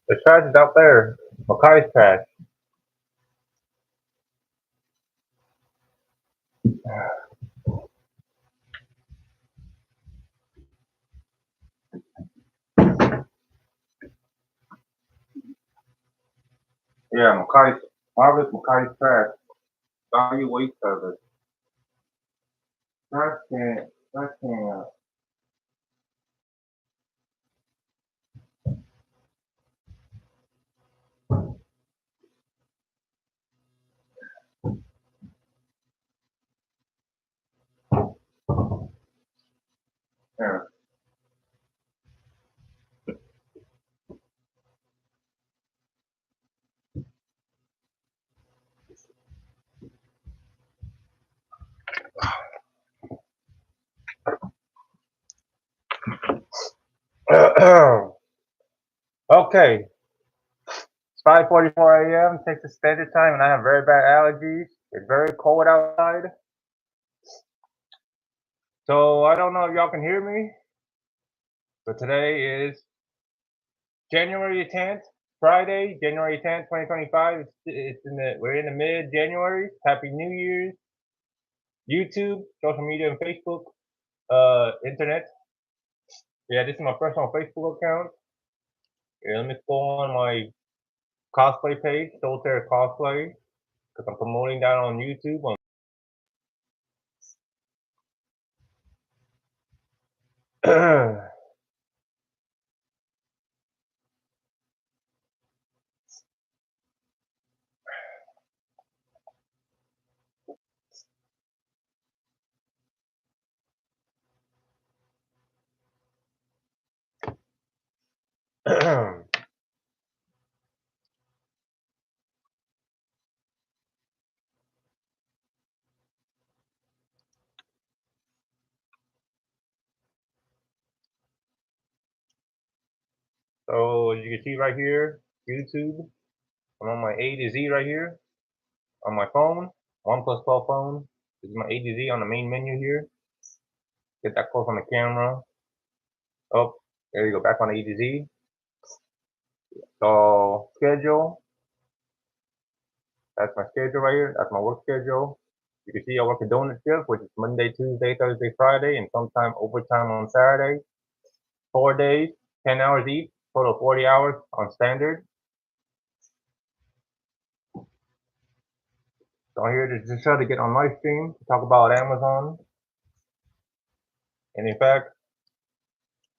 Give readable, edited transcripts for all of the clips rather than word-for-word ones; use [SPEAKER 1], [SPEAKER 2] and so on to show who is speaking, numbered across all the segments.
[SPEAKER 1] The trash is out there. Makai's trash. Yeah, Marvelous Makai's trash. Value waste service. Trash can. Yeah. Okay, it's 5:44 a.m. Texas Standard Time, and I have very bad allergies. It's very cold outside, so I don't know if y'all can hear me. But today is January 10th, Friday, January 10th, 2025. We're in the mid-January. Happy New Year's. YouTube, social media, and Facebook, internet. Yeah, this is my personal Facebook account. Yeah, let me go on my cosplay page, Solitaire Cosplay, because I'm promoting that on YouTube. So as you can see right here, YouTube, I'm on my A to Z right here on my phone, OnePlus 12 phone. This is my A to Z on the main menu here. Get that close on the camera. Oh, there you go, back on the A to Z. So schedule, that's my schedule right here. That's my work schedule. You can see I work a donut shift, which is Monday, Tuesday, Thursday, Friday, and sometime overtime on Saturday. 4 days, 10 hours each, total of 40 hours on standard. So I'm here to just try to get on Livestream to talk about Amazon. And in fact,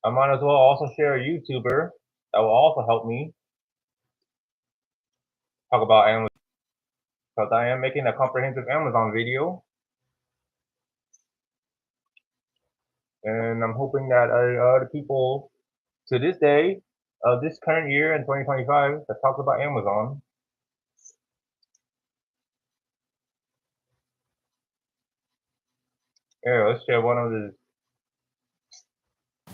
[SPEAKER 1] I might as well also share a YouTuber that will also help me talk about Amazon, because I am making a comprehensive Amazon video. And I'm hoping that other people to this day of this current year in 2025 that talks about Amazon. Yeah, let's share one of the.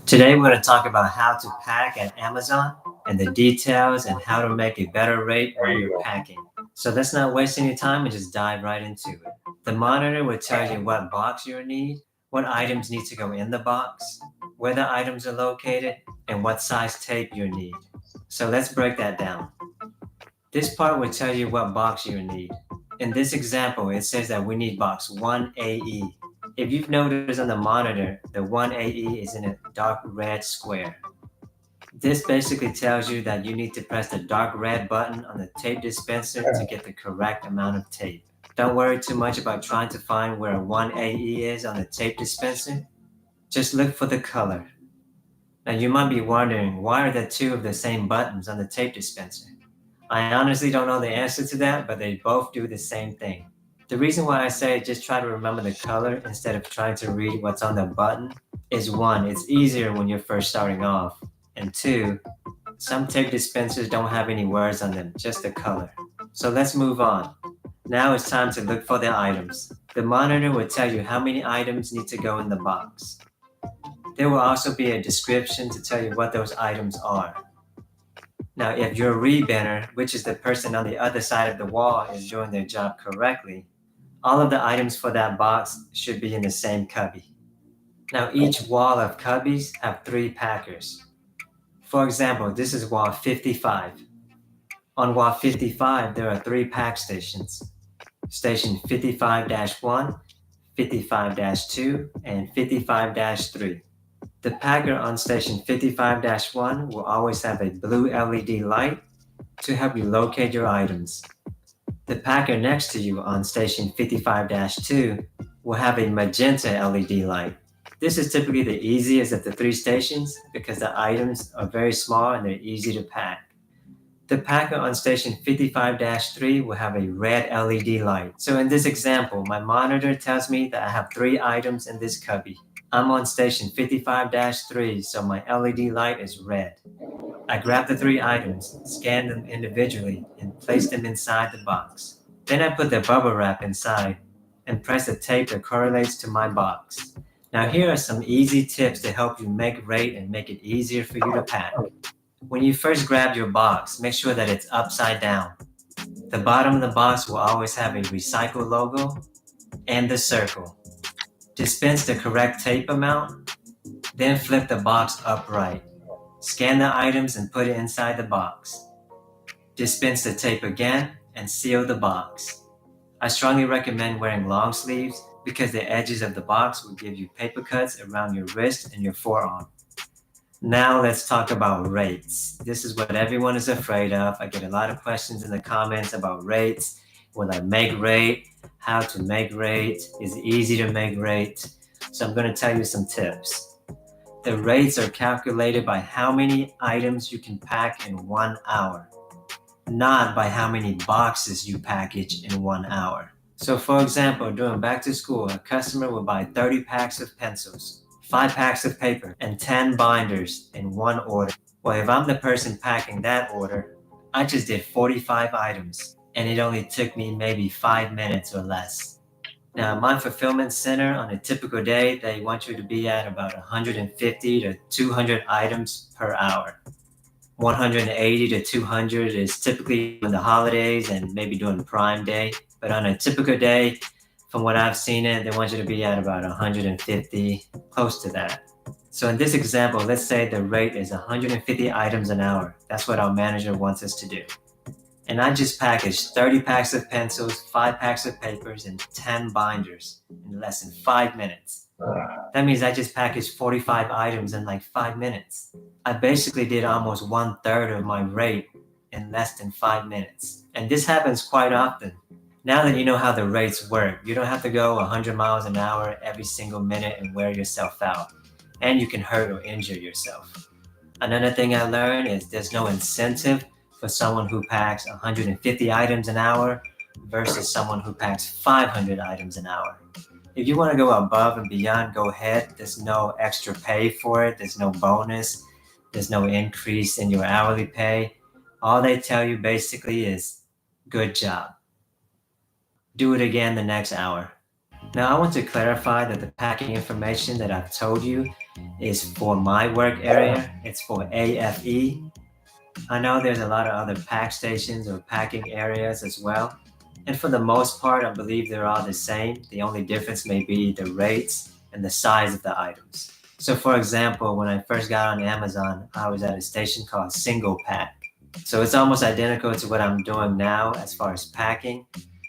[SPEAKER 2] Today we're going to talk about how to pack at Amazon and the details and how to make a better rate while you're packing. So let's not waste any time and just dive right into it. The monitor will tell you what box you need, what items need to go in the box, where the items are located, and what size tape you need. So let's break that down. This part will tell you what box you need. In this example, it says that we need box 1AE. If you've noticed on the monitor, the 1AE is in a dark red square. This basically tells you that you need to press the dark red button on the tape dispenser to get the correct amount of tape. Don't worry too much about trying to find where 1AE is on the tape dispenser. Just look for the color. Now you might be wondering, why are there two of the same buttons on the tape dispenser? I honestly don't know the answer to that, but they both do the same thing. The reason why I say just try to remember the color instead of trying to read what's on the button is one, it's easier when you're first starting off, and two, some tape dispensers don't have any words on them, just the color. So let's move on. Now it's time to look for the items. The monitor will tell you how many items need to go in the box. There will also be a description to tell you what those items are. Now, if your rebinner, which is the person on the other side of the wall, is doing their job correctly, all of the items for that box should be in the same cubby. Now, each wall of cubbies have 3 packers. For example, this is wall 55. On wall 55, there are 3 pack stations. Station 55-1, 55-2, and 55-3. The packer on station 55-1 will always have a blue LED light to help you locate your items. The packer next to you on station 55-2 will have a magenta LED light. This is typically the easiest of the 3 stations because the items are very small and they're easy to pack. The packer on station 55-3 will have a red LED light. So in this example, my monitor tells me that I have 3 items in this cubby. I'm on station 55-3, so my LED light is red. I grab the 3 items, scan them individually, and place them inside the box. Then I put the bubble wrap inside and press the tape that correlates to my box. Now here are some easy tips to help you make rate and make it easier for you to pack. When you first grab your box, make sure that it's upside down. The bottom of the box will always have a recycle logo and the circle. Dispense the correct tape amount, then flip the box upright. Scan the items and put it inside the box. Dispense the tape again and seal the box. I strongly recommend wearing long sleeves because the edges of the box will give you paper cuts around your wrist and your forearm. Now let's talk about rates. This is what everyone is afraid of. I get a lot of questions in the comments about rates. Will I make rate? How to make rate? Is it easy to make rate? So I'm going to tell you some tips. The rates are calculated by how many items you can pack in 1 hour, not by how many boxes you package in 1 hour. So for example, during back to school, a customer will buy 30 packs of pencils, 5 packs of paper, and 10 binders in one order. Well, if I'm the person packing that order, I just did 45 items, and it only took me maybe 5 minutes or less. Now, my fulfillment center on a typical day, they want you to be at about 150 to 200 items per hour. 180 to 200 is typically on the holidays and maybe during Prime Day. But on a typical day, from what I've seen it, they want you to be at about 150, close to that. So in this example, let's say the rate is 150 items an hour. That's what our manager wants us to do. And I just packaged 30 packs of pencils, 5 packs of papers, and 10 binders in less than 5 minutes. That means I just packaged 45 items in like 5 minutes. I basically did almost 1/3 of my rate in less than 5 minutes. And this happens quite often. Now that you know how the rates work, you don't have to go 100 miles an hour every single minute and wear yourself out. And you can hurt or injure yourself. Another thing I learned is there's no incentive for someone who packs 150 items an hour versus someone who packs 500 items an hour. If you want to go above and beyond, go ahead. There's no extra pay for it. There's no bonus. There's no increase in your hourly pay. All they tell you basically is, good job. Do it again the next hour. Now, I want to clarify that the packing information that I've told you is for my work area. It's for AFE. I know there's a lot of other pack stations or packing areas as well. And for the most part, I believe they're all the same. The only difference may be the rates and the size of the items. So for example, when I first got on Amazon, I was at a station called Single Pack. So it's almost identical to what I'm doing now as far as packing,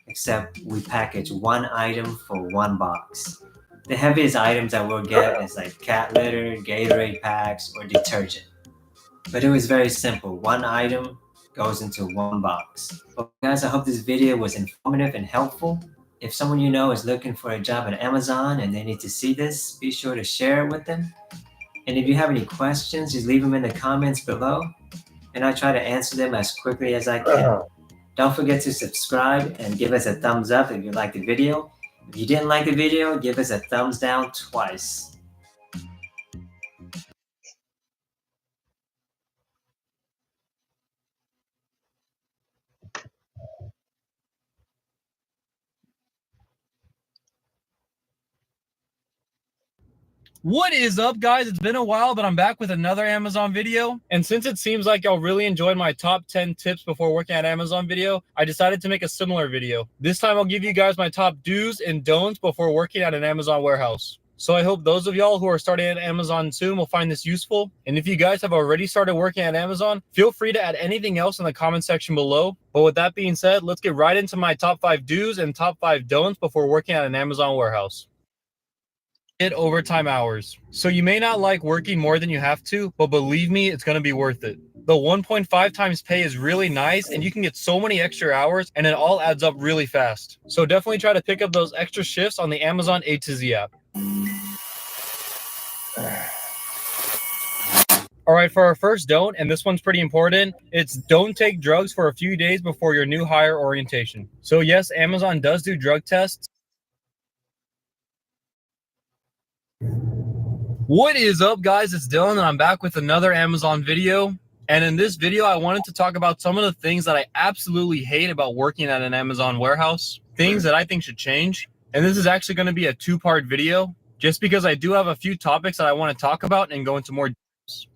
[SPEAKER 2] except we package one item for one box. The heaviest items I will get is like cat litter, Gatorade packs, or detergent. But it was very simple. One item goes into one box. Well, guys, I hope this video was informative and helpful. If someone you know is looking for a job at Amazon and they need to see this, be sure to share it with them. And if you have any questions, just leave them in the comments below, and I'll try to answer them as quickly as I can. Don't forget to subscribe and give us a thumbs up if you liked the video. If you didn't like the video, give us a thumbs down twice.
[SPEAKER 3] What is up, guys? It's been a while, but I'm back with another Amazon video. And since it seems like y'all really enjoyed my top 10 tips before working at Amazon video, I decided to make a similar video. This time I'll give you guys my top do's and don'ts before working at an Amazon warehouse. So I hope those of y'all who are starting at Amazon soon will find this useful. And if you guys have already started working at Amazon, feel free to add anything else in the comment section below. But with that being said, let's get right into my top 5 do's and top 5 don'ts before working at an Amazon warehouse. Hit overtime hours. So you may not like working more than you have to, but believe me, it's going to be worth it. The 1.5 times pay is really nice, and you can get so many extra hours, and it all adds up really fast. So definitely try to pick up those extra shifts on the Amazon A to Z app. All right, for our first don't, and this one's pretty important, it's don't take drugs for a few days before your new hire orientation. So yes, Amazon does do drug tests. What is up, guys? It's Dylan, and I'm back with another Amazon video. And in this video, I wanted to talk about some of the things that I absolutely hate about working at an Amazon warehouse, things that I think should change. And this is actually going to be a 2-part video, just because I do have a few topics that I want to talk about and go into more details.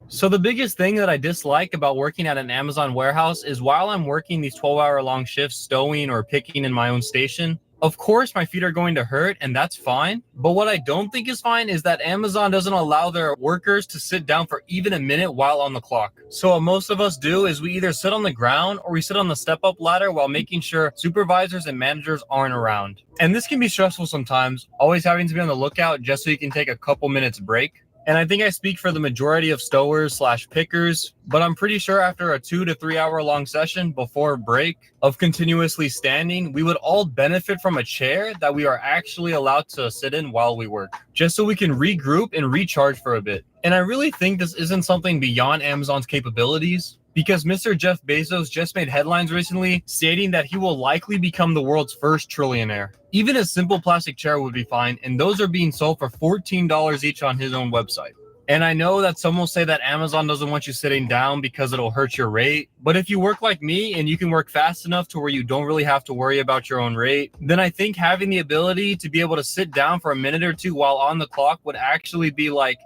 [SPEAKER 3] So the biggest thing that I dislike about working at an Amazon warehouse is while I'm working these 12-hour long shifts, stowing or picking in my own station, of course, my feet are going to hurt, and that's fine. But what I don't think is fine is that Amazon doesn't allow their workers to sit down for even a minute while on the clock. So what most of us do is we either sit on the ground or we sit on the step-up ladder while making sure supervisors and managers aren't around. And this can be stressful sometimes, always having to be on the lookout just so you can take a couple minutes break. And I think I speak for the majority of stowers / pickers, but I'm pretty sure after a 2 to 3 hour long session before break of continuously standing, we would all benefit from a chair that we are actually allowed to sit in while we work, just so we can regroup and recharge for a bit. And I really think this isn't something beyond Amazon's capabilities, because Mr. Jeff Bezos just made headlines recently stating that he will likely become the world's first trillionaire. Even a simple plastic chair would be fine, and those are being sold for $14 each on his own website. And I know that some will say that Amazon doesn't want you sitting down because it'll hurt your rate. But if you work like me and you can work fast enough to where you don't really have to worry about your own rate, then I think having the ability to be able to sit down for a minute or two while on the clock would actually be like,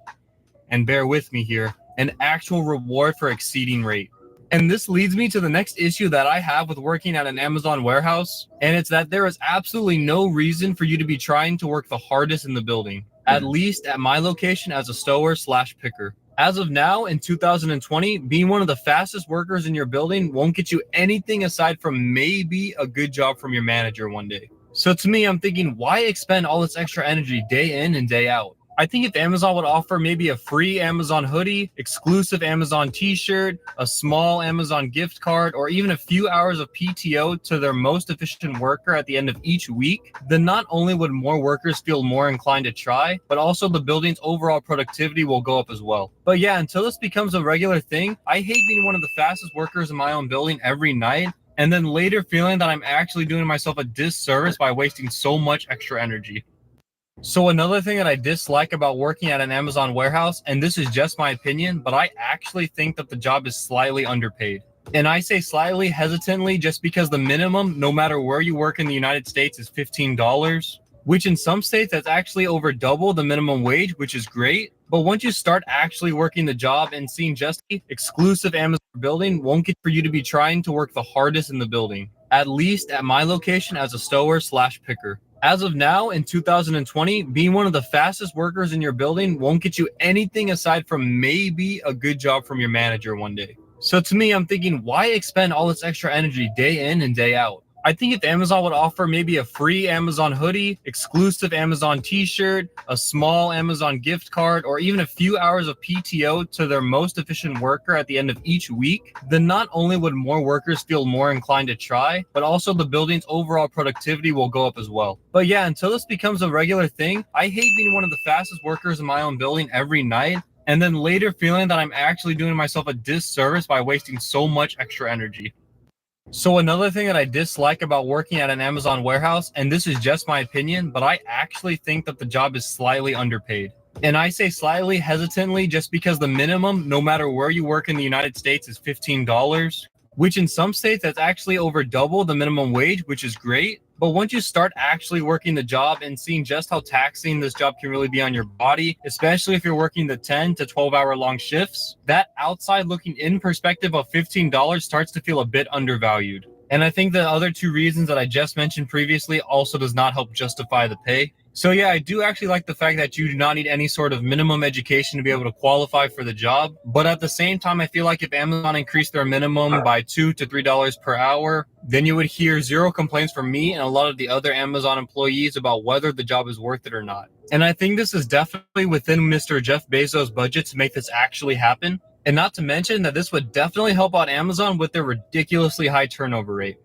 [SPEAKER 3] and bear with me here, an actual reward for exceeding rate. And this leads me to the next issue that I have with working at an Amazon warehouse, and it's that there is absolutely no reason for you to be trying to work the hardest in the building, at least at my location as a stower/picker. As of now, in 2020, being one of the fastest workers in your building won't get you anything aside from maybe a good job from your manager one day. So to me, I'm thinking, why expend all this extra energy day in and day out? I think if Amazon would offer maybe a free Amazon hoodie, exclusive Amazon t-shirt, a small Amazon gift card, or even a few hours of PTO to their most efficient worker at the end of each week, then not only would more workers feel more inclined to try, but also the building's overall productivity will go up as well. But yeah, until this becomes a regular thing, I hate being one of the fastest workers in my own building every night, and then later feeling that I'm actually doing myself a disservice by wasting so much extra energy. So another thing that I dislike about working at an Amazon warehouse, and this is just my opinion, but I actually think that the job is slightly underpaid. And I say slightly hesitantly just because the minimum, no matter where you work in the United States, is $15, which in some states that's actually over double the minimum wage, which is great. But once you start actually working the job and seeing just the exclusive Amazon building won't get for you to be trying to work the hardest in the building, at least at my location as a stower/picker. As of now, in 2020, being one of the fastest workers in your building won't get you anything aside from maybe a good job from your manager one day. So to me, I'm thinking, why expend all this extra energy day in and day out? I think if Amazon would offer maybe a free Amazon hoodie, exclusive Amazon t-shirt, a small Amazon gift card, or even a few hours of PTO to their most efficient worker at the end of each week, then not only would more workers feel more inclined to try, but also the building's overall productivity will go up as well. But yeah, until this becomes a regular thing, I hate being one of the fastest workers in my own building every night, and then later feeling that I'm actually doing myself a disservice by wasting so much extra energy. So another thing that I dislike about working at an Amazon warehouse, and this is just my opinion, but I actually think that the job is slightly underpaid. And I say slightly hesitantly just because the minimum, no matter where you work in the United States, is $15, which in some states that's actually over double the minimum wage, which is great. But once you start actually working the job and seeing just how taxing this job can really be on your body, especially if you're working the 10 to 12 hour long shifts, that outside looking in perspective of $15 starts to feel a bit undervalued. And I think the other two reasons that I just mentioned previously also does not help justify the pay. So yeah, I do actually like the fact that you do not need any sort of minimum education to be able to qualify for the job. But at the same time, I feel like if Amazon increased their minimum by $2 to $3 per hour, then you would hear zero complaints from me and a lot of the other Amazon employees about whether the job is worth it or not. And I think this is definitely within Mr. Jeff Bezos' budget to make this actually happen. And not to mention that this would definitely help out Amazon with their ridiculously high turnover rate.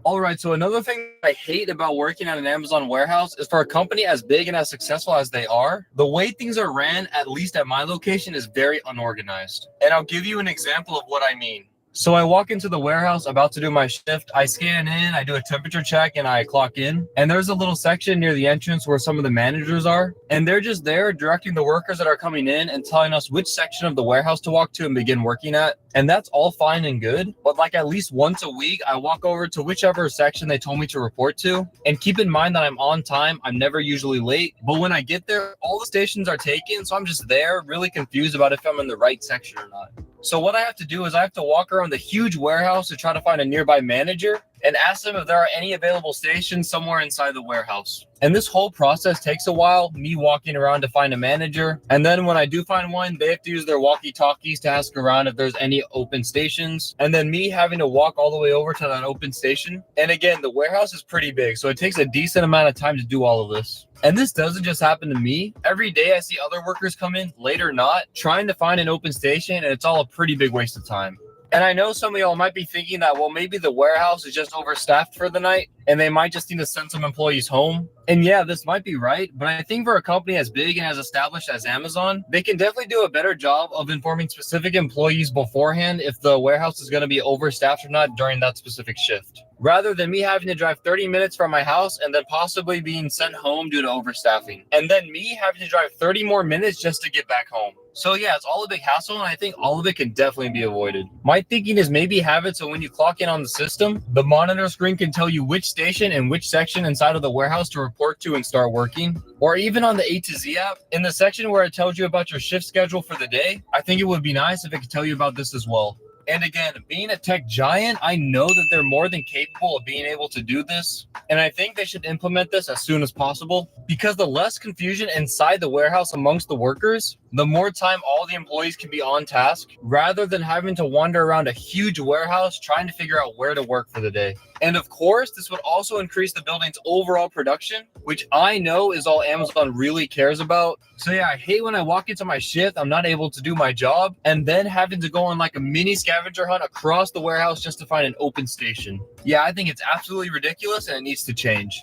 [SPEAKER 3] All right, so another thing I hate about working at an Amazon warehouse is for a company as big and as successful as they are, the way things are ran, at least at my location, is very unorganized. And I'll give you an example of what I mean. So I walk into the warehouse about to do my shift. I scan in, I do a temperature check, and I clock in. And there's a little section near the entrance where some of the managers are. And they're just there directing the workers that are coming in and telling us which section of the warehouse to walk to and begin working at. And that's all fine and good. But like at least once a week, I walk over to whichever section they told me to report to. And keep in mind that I'm on time. I'm never usually late. But when I get there, all the stations are taken. So I'm just there really confused about if I'm in the right section or not. So what I have to do is I have to walk around the huge warehouse to try to find a nearby manager and ask them if there are any available stations somewhere inside the warehouse. And this whole process takes a while, me walking around to find a manager. And then when I do find one, they have to use their walkie-talkies to ask around if there's any open stations. And then me having to walk all the way over to that open station. And again, the warehouse is pretty big, so it takes a decent amount of time to do all of this. And this doesn't just happen to me. Every day I see other workers come in, late or not, trying to find an open station, and it's all a pretty big waste of time. And I know some of y'all might be thinking that, well, maybe the warehouse is just overstaffed for the night. and they might just need to send some employees home. And yeah, this might be right, but I think for a company as big and as established as Amazon, they can definitely do a better job of informing specific employees beforehand if the warehouse is going to be overstaffed or not during that specific shift, rather than me having to drive 30 minutes from my house and then possibly being sent home due to overstaffing, and then me having to drive 30 more minutes just to get back home. So yeah, it's all a big hassle, and I think all of it can definitely be avoided. My thinking is maybe have it so when you clock in on the system, the monitor screen can tell you which station and which section inside of the warehouse to report to and start working. Or even on the A to Z app, in the section where it tells you about your shift schedule for the day, I think it would be nice if it could tell you about this as well. And again, being a tech giant, I know that they're more than capable of being able to do this. And I think they should implement this as soon as possible, because the less confusion inside the warehouse amongst the workers, the more time all the employees can be on task, rather than having to wander around a huge warehouse trying to figure out where to work for the day. And of course, this would also increase the building's overall production, which I know is all Amazon really cares about. So yeah, I hate when I walk into my shift, I'm not able to do my job, and then having to go on like a mini scavenger hunt across the warehouse just to find an open station. Yeah, I think it's absolutely ridiculous and it needs to change.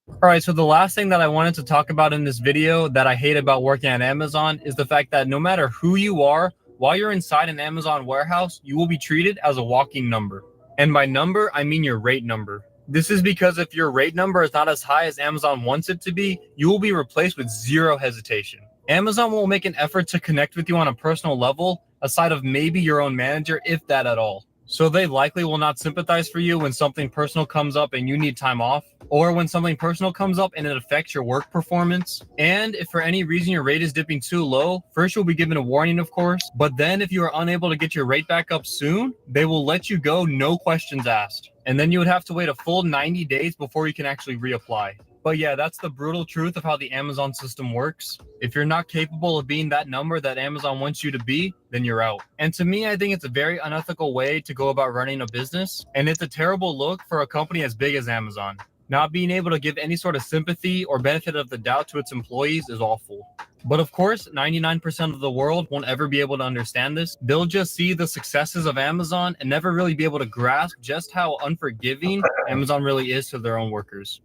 [SPEAKER 3] All right, so the last thing that I wanted to talk about in this video that I hate about working at Amazon is the fact that no matter who you are, while you're inside an Amazon warehouse, you will be treated as a walking number. And by number, I mean your rate number. This is because if your rate number is not as high as Amazon wants it to be, you will be replaced with zero hesitation. Amazon will make an effort to connect with you on a personal level, aside of maybe your own manager, if that at all. So they likely will not sympathize for you when something personal comes up and you need time off, or when something personal comes up and it affects your work performance. And if for any reason your rate is dipping too low, first you'll be given a warning, of course, but then if you are unable to get your rate back up soon, they will let you go, no questions asked. And then you would have to wait a full 90 days before you can actually reapply. But yeah, that's the brutal truth of how the Amazon system works. If you're not capable of being that number that Amazon wants you to be, then you're out. And to me, I think it's a very unethical way to go about running a business. And it's a terrible look for a company as big as Amazon. Not being able to give any sort of sympathy or benefit of the doubt to its employees is awful. But of course, 99% of the world won't ever be able to understand this. They'll just see the successes of Amazon and never really be able to grasp just how unforgiving Amazon really is to their own workers.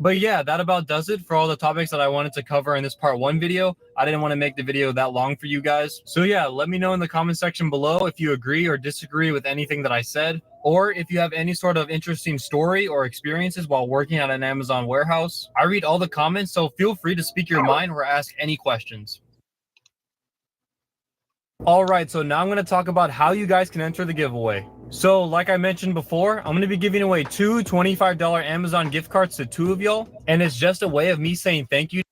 [SPEAKER 3] But yeah, that about does it for all the topics that I wanted to cover in this part 1 video. I didn't want to make the video that long for you guys. So yeah, let me know in the comment section below if you agree or disagree with anything that I said, or if you have any sort of interesting story or experiences while working at an Amazon warehouse. I read all the comments, so feel free to speak your mind or ask any questions. All right, so now I'm going to talk about how you guys can enter the giveaway. So like I mentioned before, I'm going to be giving away 2 $25 Amazon gift cards to 2 of y'all. And it's just a way of me saying thank you.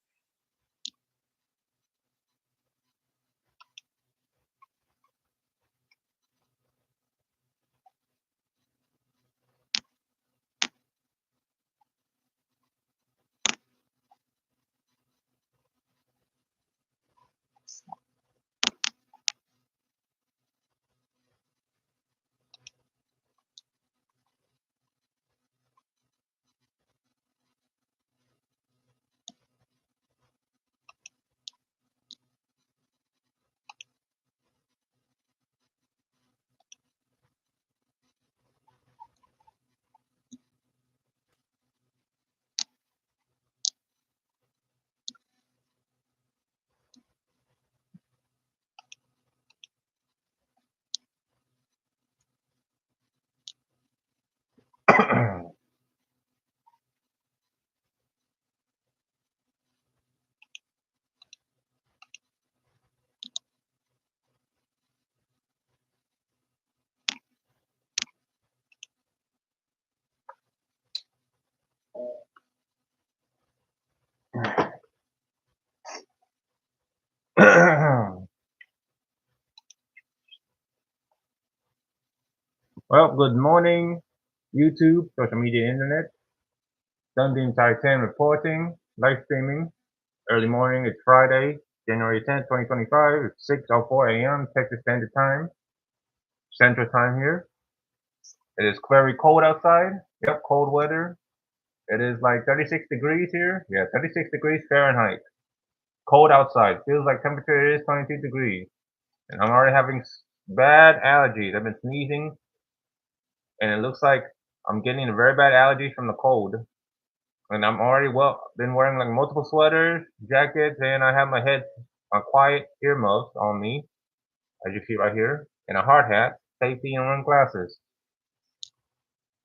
[SPEAKER 1] Well, good morning, YouTube, social media, internet. Done the entire 10 reporting, live streaming. Early morning, it's Friday, January 10th, 2025. It's 6:04 a.m. Texas Standard Time, Central Time here. It is very cold outside. Yep, cold weather. It is like 36 degrees here. Yeah, 36 degrees Fahrenheit. Cold outside. Feels like temperature is 22 degrees. And I'm already having bad allergies. I've been sneezing. And it looks like I'm getting a very bad allergy from the cold, and I'm already been wearing like multiple sweaters, jackets, and I have my head on quiet earmuffs on me, as you see right here, and a hard hat, safety, and one glasses.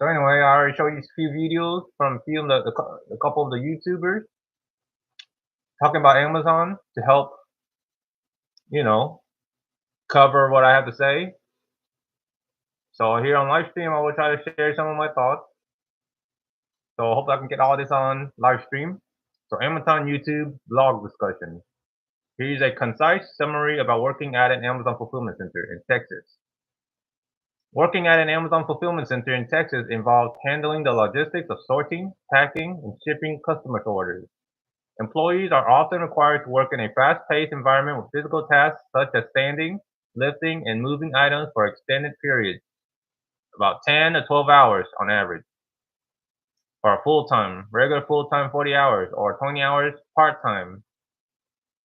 [SPEAKER 1] So anyway, I already showed you a few videos from a couple of the YouTubers talking about Amazon to help, cover what I have to say. So here on Livestream, I will try to share some of my thoughts. So I hope I can get all this on Livestream. So Amazon YouTube blog discussion. Here's a concise summary about working at an Amazon fulfillment center in Texas. Working at an Amazon fulfillment center in Texas involves handling the logistics of sorting, packing, and shipping customers' orders. Employees are often required to work in a fast-paced environment with physical tasks such as standing, lifting, and moving items for extended periods, about 10 to 12 hours on average, or regular full-time 40 hours, or 20 hours part-time.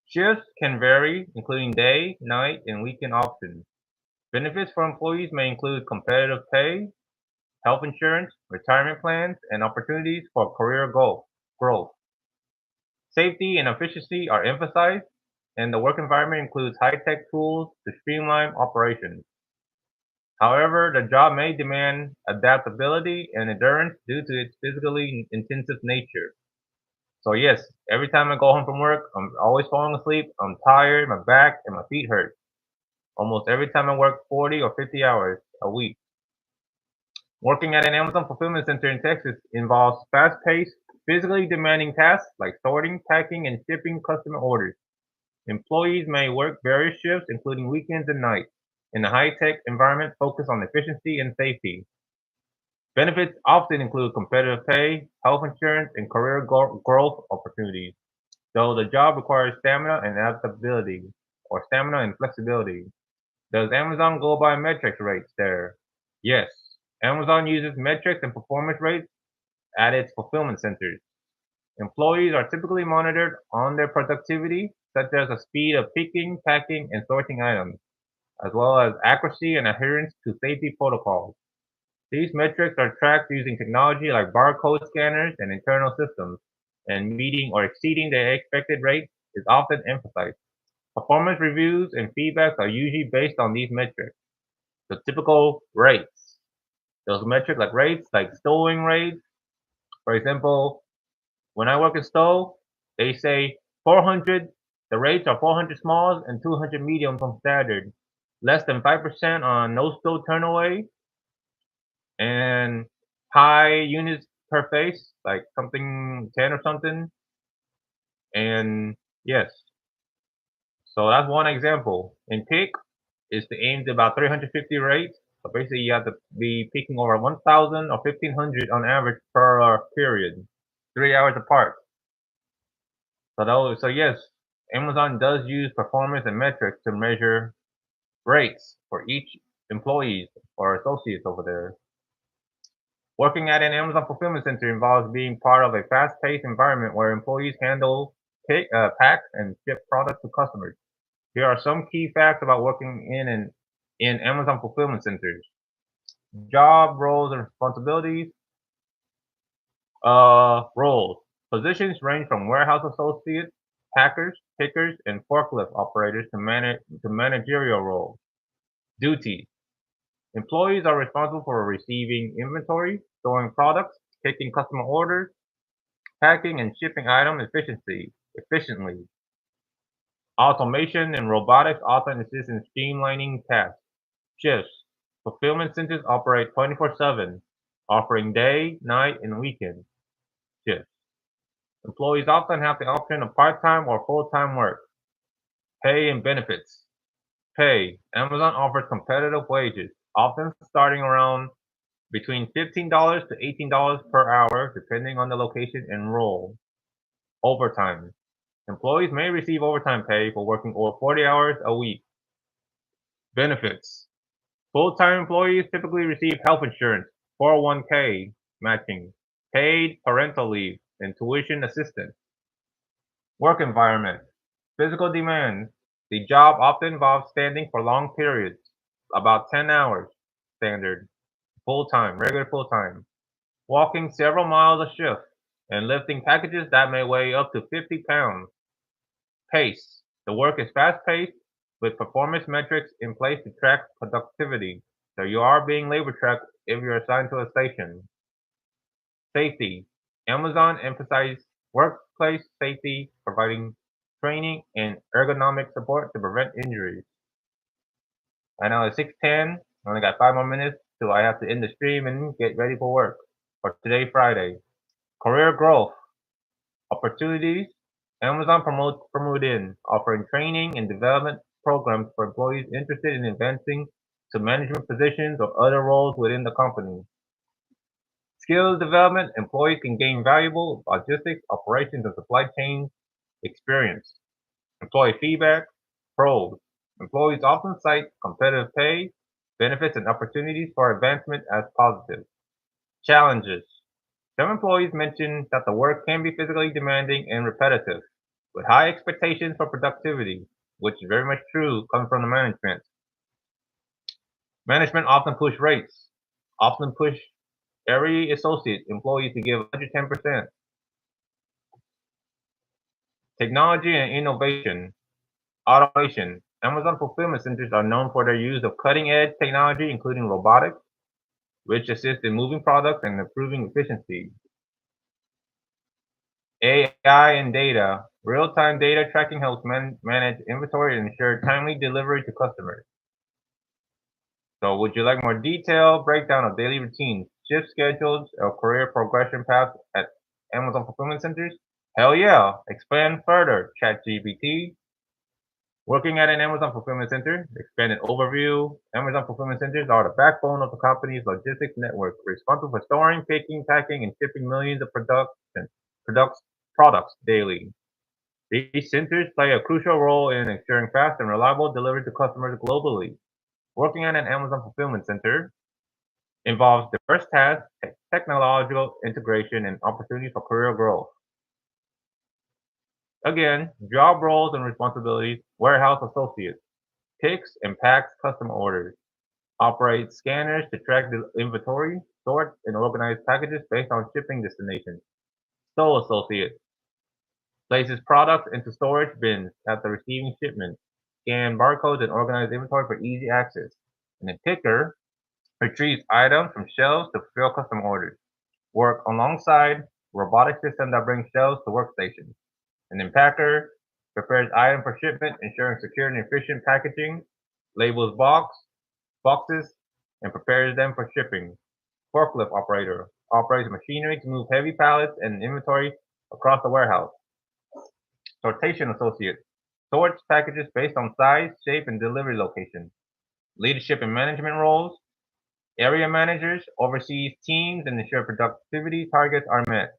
[SPEAKER 1] Shifts can vary, including day, night, and weekend options. Benefits for employees may include competitive pay, health insurance, retirement plans, and opportunities for career growth. Safety and efficiency are emphasized, and the work environment includes high-tech tools to streamline operations. However, the job may demand adaptability and endurance due to its physically intensive nature. So yes, every time I go home from work, I'm always falling asleep, I'm tired, my back and my feet hurt. Almost every time I work 40 or 50 hours a week. Working at an Amazon fulfillment center in Texas involves fast-paced, physically demanding tasks like sorting, packing, and shipping customer orders. Employees may work various shifts, including weekends and nights, in a high-tech environment focused on efficiency and safety. Benefits often include competitive pay, health insurance, and career growth opportunities, though the job requires stamina and adaptability, or stamina and flexibility. Does Amazon go by metrics rates there? Yes. Amazon uses metrics and performance rates at its fulfillment centers. Employees are typically monitored on their productivity, such as the speed of picking, packing, and sorting items, as well as accuracy and adherence to safety protocols. These metrics are tracked using technology like barcode scanners and internal systems, and meeting or exceeding the expected rate is often emphasized. Performance reviews and feedbacks are usually based on these metrics. The typical rates. Those metrics like rates, like stowing rates. For example, when I work in stow, they say 400, the rates are 400 smalls and 200 mediums on standard. Less than 5% on no stow turnaway, and high units per face, like something 10 or something. And yes, so that's one example. In pick is to aim to about 350 rates. So basically you have to be picking over 1,000 or 1,500 on average per period, 3 hours apart. So yes, Amazon does use performance and metrics to measure rates for each employees or associates over there. Working at an Amazon fulfillment center involves being part of a fast-paced environment where employees handle, pack, and ship products to customers. Here are some key facts about working in Amazon fulfillment centers. Job roles and responsibilities. Roles. Positions range from warehouse associates, packers, pickers, and forklift operators to managerial roles. Duties. Employees are responsible for receiving inventory, storing products, taking customer orders, packing and shipping items efficiently. Automation and robotics often assist in streamlining tasks. Shifts. Fulfillment centers operate 24/7, offering day, night, and weekend shifts. Employees often have the option of part-time or full-time work. Pay and benefits. Pay. Amazon offers competitive wages, often starting around between $15 to $18 per hour, depending on the location and role. Overtime. Employees may receive overtime pay for working over 40 hours a week. Benefits. Full-time employees typically receive health insurance, 401k matching, paid parental leave, and tuition assistance. Work environment. Physical demands. The job often involves standing for long periods, about 10 hours standard, full-time, regular full-time. walking several miles a shift, and lifting packages that may weigh up to 50 pounds. Pace. The work is fast-paced, with performance metrics in place to track productivity, so you are being labor tracked if you're assigned to a station. Safety. Amazon emphasizes workplace safety, providing training and ergonomic support to prevent injuries. I know it's 6:10. I only got 5 more minutes till I have to end the stream and get ready for work for today, Friday. Career growth opportunities. Amazon promotes Promote-In, offering training and development programs for employees interested in advancing to management positions or other roles within the company. Skills development. Employees can gain valuable logistics, operations, and supply chain experience. Employee feedback. Pros. Employees often cite competitive pay, benefits, and opportunities for advancement as positive. Challenges. Some employees mention that the work can be physically demanding and repetitive, with high expectations for productivity, which is very much true coming from the management. Management often push every associate employee to give 110%. Technology and innovation. Automation. Amazon fulfillment centers are known for their use of cutting-edge technology, including robotics, which assist in moving products and improving efficiency. AI and data. Real-time data tracking helps manage inventory and ensure timely delivery to customers. So would you like more detailed breakdown of daily routines, shift schedules, or career progression paths at Amazon fulfillment centers? Hell yeah! Expand further, ChatGPT. Working at an Amazon fulfillment center, expanded overview. Amazon fulfillment centers are the backbone of the company's logistics network, responsible for storing, picking, packing, and shipping millions of products daily. These centers play a crucial role in ensuring fast and reliable delivery to customers globally. Working at an Amazon fulfillment center involves diverse tasks, technological integration, and opportunities for career growth. Again, job roles and responsibilities. Warehouse associate picks and packs customer orders, operates scanners to track the inventory, sort and organize packages based on shipping destinations. Store associate places products into storage bins after receiving shipment, scan barcodes and organize inventory for easy access. And then picker retrieves items from shelves to fulfill custom orders. Work alongside robotic system that brings shelves to workstations. And then packer prepares items for shipment, ensuring secure and efficient packaging, labels boxes, and prepares them for shipping. Forklift operator operates machinery to move heavy pallets and inventory across the warehouse. Sortation associate sorts packages based on size, shape, and delivery location. Leadership and management roles. Area managers oversees teams and ensure productivity targets are met.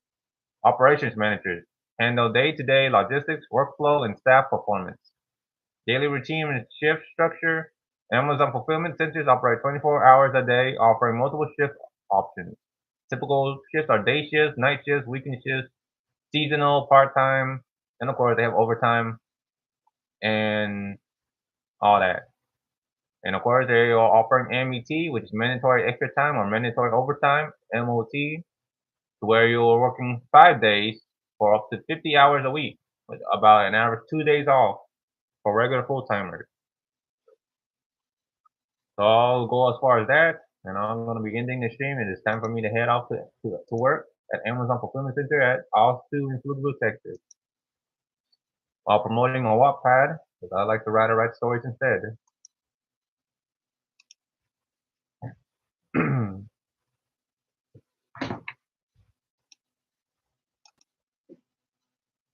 [SPEAKER 1] Operations managers handle day-to-day logistics, workflow, and staff performance. Daily routine and shift structure. Amazon fulfillment centers operate 24 hours a day, offering multiple shift options. Typical shifts are day shifts, night shifts, weekend shifts, seasonal, part-time, and of course they have overtime and all that. And of course they are offering MET, which is mandatory extra time or mandatory overtime, MOT, to where you're working 5 days for up to 50 hours a week, with about an average 2 days off for regular full-timers. So I'll go as far as that, and I'm going to be ending the stream. It is time for me to head off to work at Amazon Fulfillment Center at Austin in Pflugerville, Texas, while promoting my Wattpad, because I like to write stories instead.